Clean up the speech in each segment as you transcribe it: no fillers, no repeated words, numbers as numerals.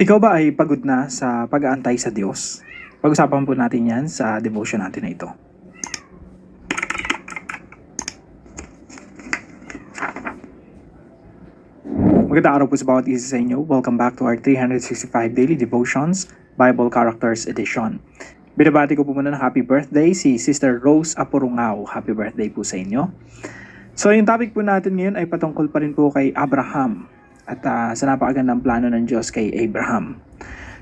Ikaw ba ay pagod na sa pag-aantay sa Diyos? Pag-usapan po natin yan sa devotion natin na ito. Magandang araw po sa bawat isa sa inyo. Welcome back to our 365 Daily Devotions Bible Characters Edition. Binabati ko po muna ng happy birthday si Sister Rose Apurungao. Happy birthday po sa inyo. So yung topic po natin ngayon ay patungkol pa rin po kay Abraham at sa napakagandang plano ng Diyos kay Abraham.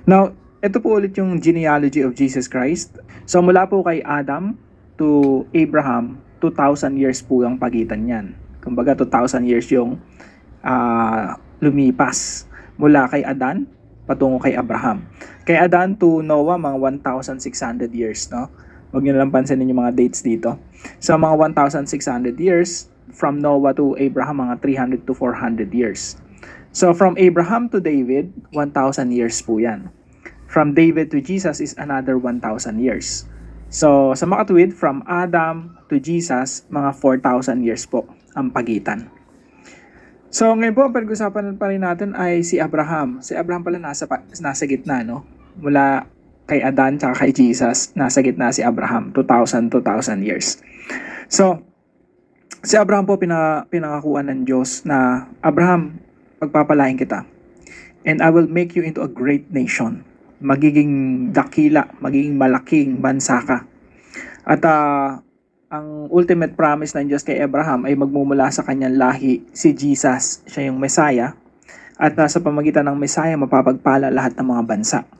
Now, ito po ulit yung genealogy of Jesus Christ. So mula po kay Adam to Abraham, 2,000 years po ang pagitan niyan. Kumbaga 2,000 years yung lumipas mula kay Adan patungo kay Abraham. Kay Adan to Noah, mga 1,600 years, no? Huwag nyo nalang pansinin yung mga dates dito. So, mga 1,600 years, from Noah to Abraham, mga 300 to 400 years. So, from Abraham to David, 1,000 years po yan. From David to Jesus is another 1,000 years. So, sa makatuwid, from Adam to Jesus, mga 4,000 years po ang pagitan. So, ngayon po, ang pag-usapan pa rin natin ay si Abraham. Si Abraham pala nasa gitna, no? Mula kay Adan tsaka kay Jesus, nasa gitna si Abraham, 2,000 years. So, si Abraham po pinangakuan ng Diyos na, Abraham, pagpapalain kita. And I will make you into a great nation. Magiging dakila, magiging malaking bansa ka. At ang ultimate promise ng Diyos kay Abraham ay magmumula sa kanyang lahi si Jesus, siya yung Messiah, at sa pamamagitan ng Messiah mapapagpala lahat ng mga bansa.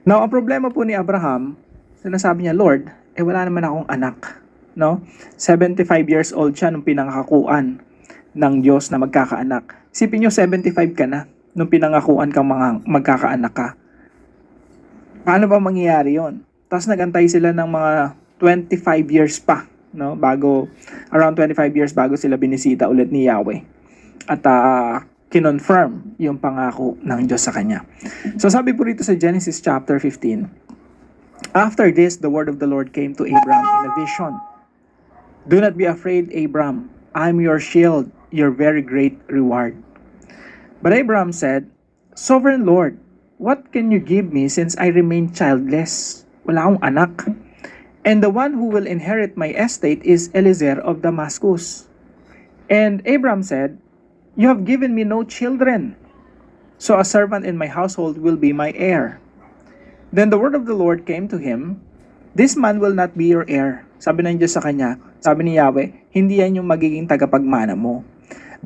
Now, ang problema po ni Abraham, sinasabi niya, Lord, wala naman akong anak, no? 75 years old siya nung pinangakuan ng Diyos na magkakaanak. Isipin niyo, 75 ka na nung pinangakuan kang magkakaanak ka. Paano ba mangyayari yon? Tapos nagantay sila ng mga 25 years pa, no? Around 25 years bago sila binisita ulit ni Yahweh. At kinonfirm yung pangako ng Diyos sa kanya. So sabi po rito sa Genesis chapter 15, After this, the word of the Lord came to Abram in a vision. Do not be afraid, Abram. I am your shield, your very great reward. But Abram said, Sovereign Lord, what can you give me since I remain childless? Wala akong anak. And the one who will inherit my estate is Eliezer of Damascus. And Abram said, You have given me no children, so a servant in my household will be my heir. Then the word of the Lord came to him, This man will not be your heir. Sabi ng Diyos sa kanya, sabi ni Yahweh, hindi yan yung magiging tagapagmana mo.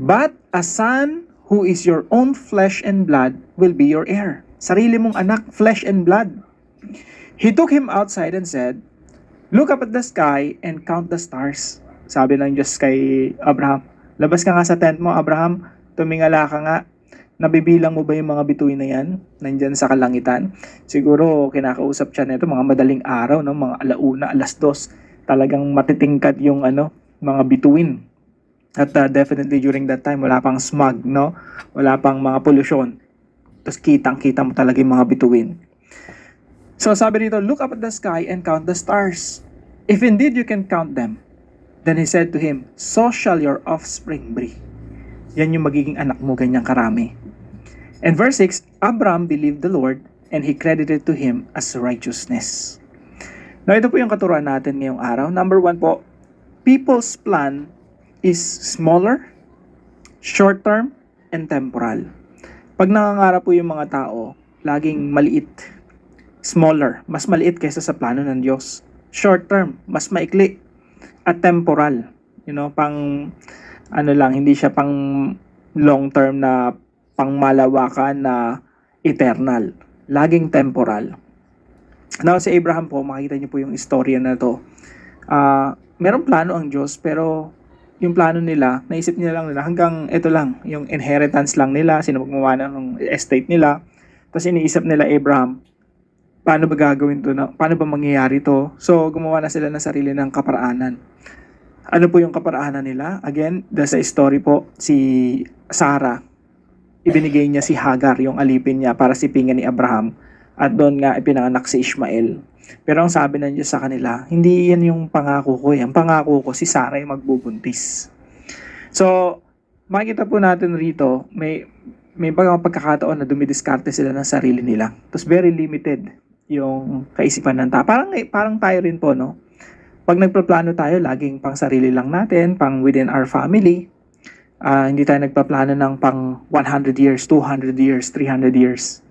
But a son who is your own flesh and blood will be your heir. Sarili mong anak, flesh and blood. He took him outside and said, Look up at the sky and count the stars. Sabi ng Diyos kay Abraham, labas ka nga sa tent mo, Abraham, tumingala ka nga. Nabibilang mo ba yung mga bituin na yan? Nandyan sa kalangitan? Siguro, kinakausap siya nito, mga madaling araw, no? Mga alauna, 2:00. Talagang matitingkad yung mga bituin. At definitely during that time, wala pang smog, no? Wala pang mga pollution. Tapos kitang-kita mo talaga yung mga bituin. So sabi dito, look up at the sky and count the stars. If indeed you can count them. Then he said to him, So shall your offspring be. Yan yung magiging anak mo, ganyang karami. And verse 6, Abram believed the Lord and he credited to him as righteousness. Now ito po yung katuruan natin ngayong araw. Number 1 po, people's plan is smaller, short-term, and temporal. Pag nangangarap po yung mga tao, laging maliit. Smaller, mas maliit kaysa sa plano ng Diyos. Short term, mas maikli. At temporal, hindi siya pang long term na pang malawakan na eternal. Laging temporal. Now, si Abraham po, makikita niyo po yung istorya na to. Merong plano ang Diyos, pero yung plano nila, naisip nila hanggang ito lang, yung inheritance lang nila, sino magmamana ng estate nila. Tapos iniisip nila, Abraham, paano ba gagawin to? Paano ba mangyayari to? So, gumawa na sila ng sarili ng kaparaanan. Ano po yung kaparaanan nila? Again, sa story po, si Sarah, ibinigay niya si Hagar, yung alipin niya, para sipingan ni Abraham. At doon nga ipinanganak si Ishmael. Pero ang sabi ng Diyos sa kanila, hindi yan yung pangako ko. Ang pangako ko, si Sarah yung magbubuntis. So, makikita po natin rito, may mga pagkakataon na dumidiskarte sila ng sarili nila. Tapos very limited yung kaisipan ng tao. Parang tayo rin po, no? Pag nagpaplano tayo, laging pang sarili lang natin, pang within our family. Hindi tayo nagpaplano ng pang 100 years, 200 years, 300 years.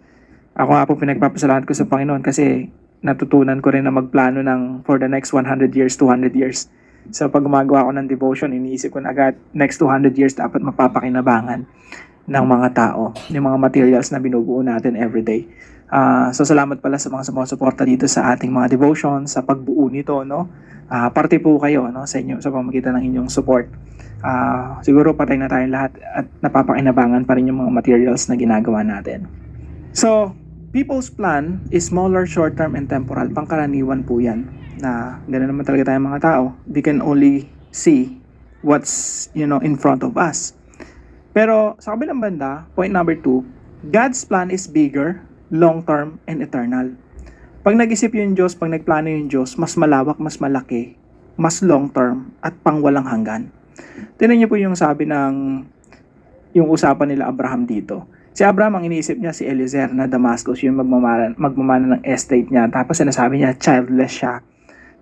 Ako nga po pinagpapasalamat ko sa Panginoon kasi natutunan ko rin na magplano ng for the next 100 years, 200 years. So pag gumagawa ko ng devotion, iniisip ko na agad, next 200 years dapat mapapakinabangan ng mga tao, yung mga materials na binubuo natin everyday. So salamat pala sa mga sumusuporta dito sa ating mga devotion, sa pagbuo nito, no? Parte po kayo, no, sa inyo, sa pamamagitan ng inyong support. Siguro patay na tayong lahat at napapakinabangan pa rin yung mga materials na ginagawa natin. So, people's plan is smaller, short-term, and temporal. Pangkaraniwan po yan. Na gano'n naman talaga tayong mga tao. We can only see what's, in front of us. Pero sa kabilang banda, point number 2, God's plan is bigger, long-term, and eternal. Pag nag-isip yung Diyos, pag nagplano yung Diyos, mas malawak, mas malaki, mas long-term, at pangwalang hanggan. Tingnan niyo po yung sabi yung usapan nila Abraham dito. Si Abraham, ang iniisip niya si Eliezer na Damascus, yung magmamana ng estate niya. Tapos sinasabi niya, childless siya.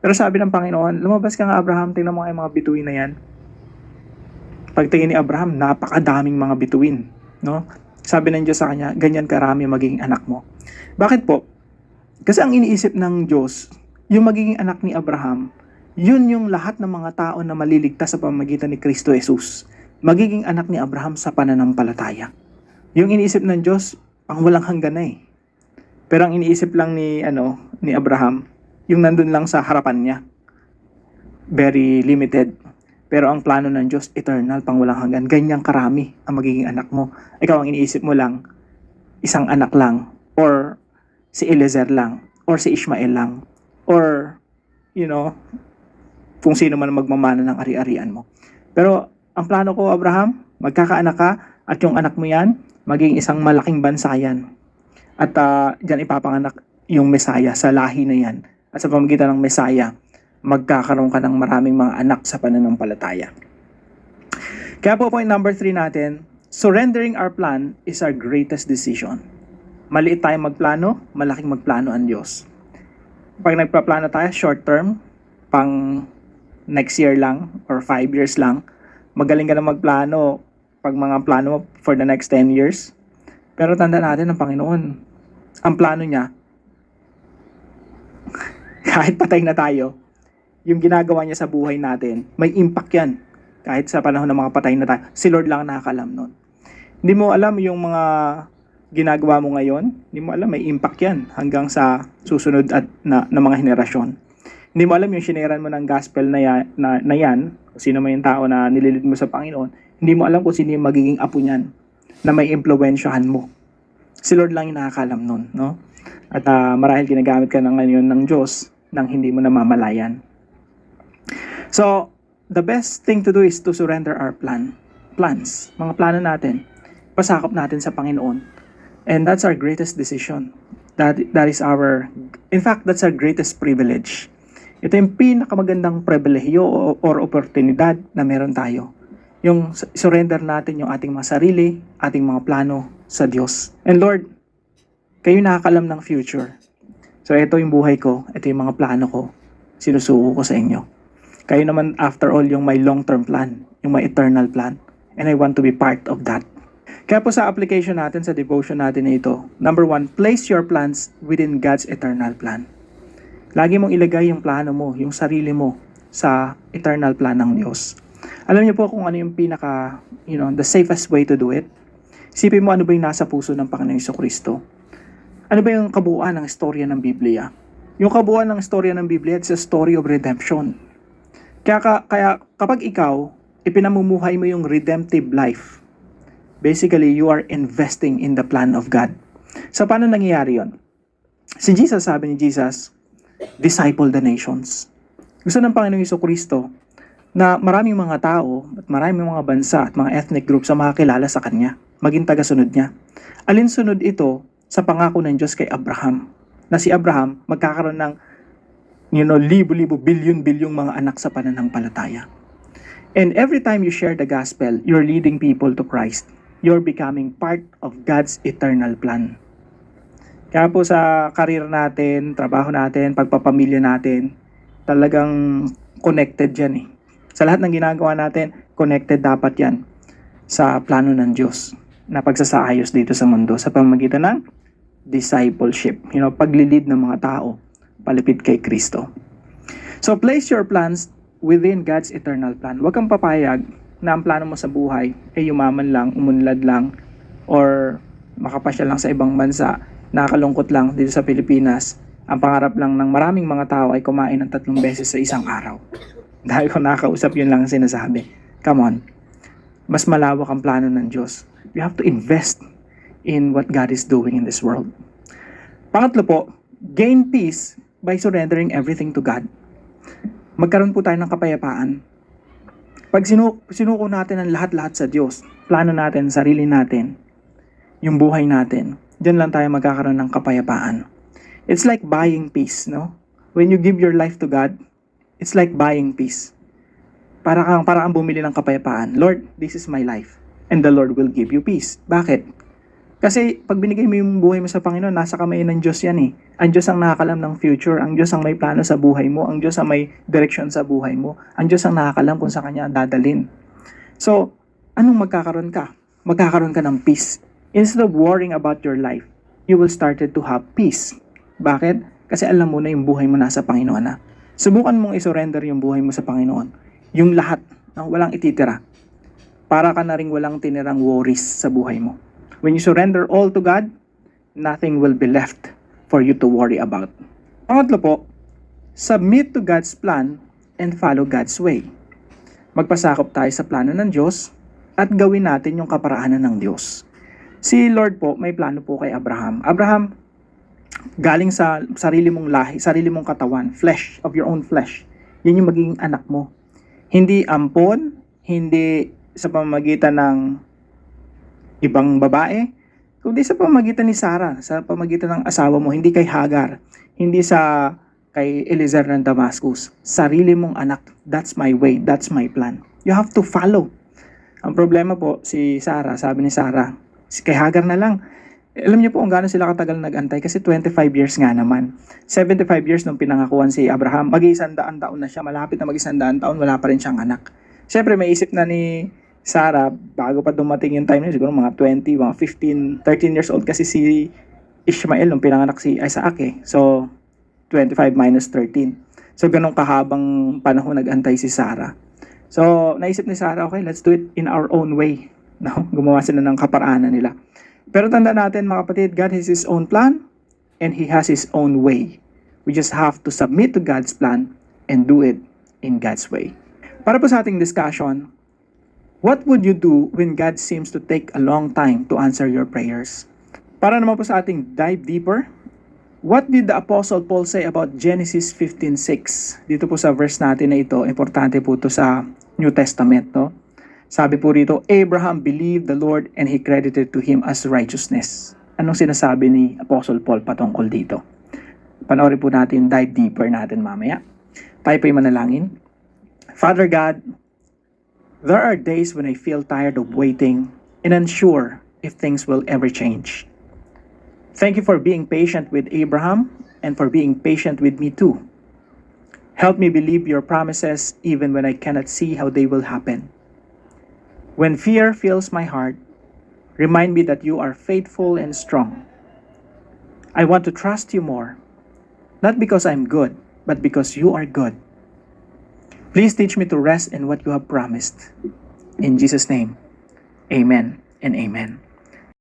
Pero sabi ng Panginoon, lumabas ka nga Abraham, tingnan mo yung mga bituin na yan. Pagtingin ni Abraham, napakadaming mga bituin. No? Sabi ng Diyos sa kanya, ganyan karami magiging anak mo. Bakit po? Kasi ang iniisip ng Diyos, yung magiging anak ni Abraham, yun yung lahat ng mga tao na maliligtas sa pamamagitan ni Kristo Jesus. Magiging anak ni Abraham sa pananampalataya. Yung iniisip ng Diyos, ang walang hanggan na eh. Pero ang iniisip lang ni Abraham, yung nandun lang sa harapan niya. Very limited. Pero ang plano ng Diyos, eternal, pang walang hanggan. Ganyang karami ang magiging anak mo. Ikaw ang iniisip mo lang, isang anak lang, or si Eliezer lang, or si Ishmael lang, or, kung sino man magmamana ng ari-arian mo. Pero ang plano ko, Abraham, magkakaanak ka, at yung anak mo yan, maging isang malaking bansa yan. At dyan ipapanganak yung Mesaya sa lahi na yan. At sa pamamagitan ng Mesaya, magkakaroon ka ng maraming mga anak sa pananampalataya. Kaya po point number 3 natin, surrendering our plan is our greatest decision. Maliit tayo magplano, malaking magplano ang Diyos. Pag nagpaplano tayo, short term, pang next year lang, or 5 years lang, magaling ka na magplano pag mga plano mo for the next 10 years. Pero tanda natin ng Panginoon, ang plano niya, kahit patay na tayo, yung ginagawa niya sa buhay natin, may impact yan. Kahit sa panahon ng mga patay na tayo, si Lord lang nakakalam nun. Hindi mo alam yung mga ginagawa mo ngayon, hindi mo alam, may impact yan hanggang sa susunod na mga henerasyon. Hindi mo alam yung shineran mo ng gospel na yan, kung sino man yung tao na nililid mo sa Panginoon, hindi mo alam kung sino yung magiging apo niyan na may impluwensyahan mo. Si Lord lang yung nakakalam nun, no? At marahil ginagamit ka na ngayon ng Diyos nang hindi mo namamalayan. So, the best thing to do is to surrender our plans. Mga plano natin, pasakop natin sa Panginoon. And that's our greatest decision. That's our greatest privilege. Ito yung pinakamagandang pribilehyo or oportunidad na meron tayo. Yung surrender natin yung ating mga sarili, ating mga plano sa Diyos. And Lord, kayo nakakalam ng future. So ito yung buhay ko, ito yung mga plano ko, sinusuko ko sa inyo. Kayo naman after all yung may long-term plan, yung may eternal plan. And I want to be part of that. Kaya po sa application natin, sa devotion natin na ito, number 1, place your plans within God's eternal plan. Lagi mong ilagay yung plano mo, yung sarili mo sa eternal plan ng Diyos. Alam niyo po kung ano yung the safest way to do it? Isipin mo ano ba yung nasa puso ng Panginoong Jesucristo. Ano ba yung kabuuan ng istorya ng Biblia? Yung kabuuan ng istorya ng Biblia, it's a story of redemption. Kaya kapag ikaw, ipinamumuhay mo yung redemptive life, basically, you are investing in the plan of God. So, paano nangyayari yon? Sabi ni Jesus, disciple the nations. Gusto ng Panginoong Jesucristo na maraming mga tao at maraming mga bansa at mga ethnic groups ang makakilala sa Kanya, maging tagasunod niya. Alinsunod ito sa pangako ng Diyos kay Abraham, na si Abraham magkakaroon ng libo-libo, bilyon-bilyong mga anak sa pananampalataya. And every time you share the gospel, you're leading people to Christ. you're becoming part of God's eternal plan. Kaya po sa career natin, trabaho natin, pagpapamilya natin, talagang connected yan eh. Sa lahat ng ginagawa natin, connected dapat yan sa plano ng Diyos na pagsasaayos dito sa mundo sa pamamagitan ng discipleship. Paglilid ng mga tao palapit kay Kristo. So place your plans within God's eternal plan. Huwag kang papayag na ang plano mo sa buhay ay yumaman lang, umunlad lang, or makapasyal lang sa ibang bansa, nakakalungkot lang dito sa Pilipinas. Ang pangarap lang ng maraming mga tao ay kumain ng 3 beses sa isang araw. Dahil kung nakakausap, yun lang ang sinasabi. Come on. Mas malawak ang plano ng Diyos. You have to invest in what God is doing in this world. Pangatlo po, gain peace by surrendering everything to God. Magkaroon po tayo ng kapayapaan. Pag sinuko natin ang lahat-lahat sa Diyos, plano natin, sarili natin, yung buhay natin, diyan lang tayo magkakaroon ng kapayapaan. It's like buying peace, no? When you give your life to God, it's like buying peace. Para kang bumili ng kapayapaan. Lord, this is my life. And the Lord will give you peace. Bakit? Kasi pag binigay mo yung buhay mo sa Panginoon, nasa kamay ng Diyos yan eh. Ang Diyos ang nakakalam ng future. Ang Diyos ang may plano sa buhay mo. Ang Diyos ang may direction sa buhay mo. Ang Diyos ang nakakalam kung sa Kanya dadalhin. So, anong magkakaroon ka? Magkakaroon ka ng peace. Instead of worrying about your life, you will started to have peace. Bakit? Kasi alam mo na yung buhay mo nasa Panginoon na. Subukan mong isurrender yung buhay mo sa Panginoon. Yung lahat, walang ititira. Para ka na rin walang tinirang worries sa buhay mo. When you surrender all to God, nothing will be left for you to worry about. Pangatlo po, submit to God's plan and follow God's way. Magpasakop tayo sa plano ng Diyos at gawin natin yung kaparaanan ng Diyos. Si Lord po, may plano po kay Abraham. Abraham, galing sa sarili mong lahi, sarili mong katawan, flesh, of your own flesh. Yan yung magiging anak mo. Hindi ampon, hindi sa pamamagitan ng ibang babae, kundi sa pamamagitan ni Sarah, sa pamamagitan ng asawa mo, hindi kay Hagar, hindi kay Eliezer ng Damascus. Sarili mong anak, that's my way, that's my plan. You have to follow. Ang problema po, si Sarah, sabi ni Sarah, kay Hagar na lang. Alam niyo po kung gaano sila katagal nag-antay kasi 25 years nga naman. 75 years nung pinangakuan si Abraham, mag-100 taon na siya, malapit na mag-100 taon, wala pa rin siyang anak. Siyempre, may isip na ni Sarah, bago pa dumating yung time niya, siguro mga 20, mga 15, 13 years old kasi si Ishmael nung pinanganak si Isaac eh. So, 25 minus 13. So, ganun kahabang panahon nag-antay si Sarah. So, naisip ni Sarah, okay, let's do it in our own way. No? Gumawa sila ng kaparaanan nila. Pero tanda natin mga kapatid, God has His own plan and He has His own way. We just have to submit to God's plan and do it in God's way. Para po sa ating discussion, what would you do when God seems to take a long time to answer your prayers? Para naman po sa ating dive deeper, what did the Apostle Paul say about Genesis 15:6? Dito po sa verse natin na ito, importante po ito sa New Testament, no? Sabi po rito, Abraham believed the Lord and He credited to him as righteousness. Anong sinasabi ni Apostle Paul patungkol dito? Panoorin po natin, dive deeper natin mamaya. Tayo po'y manalangin. Father God, there are days when I feel tired of waiting and unsure if things will ever change. Thank you for being patient with Abraham and for being patient with me too. Help me believe your promises even when I cannot see how they will happen. When fear fills my heart, remind me that you are faithful and strong. I want to trust you more, not because I'm good, but because you are good. Please teach me to rest in what you have promised. In Jesus' name, amen and amen.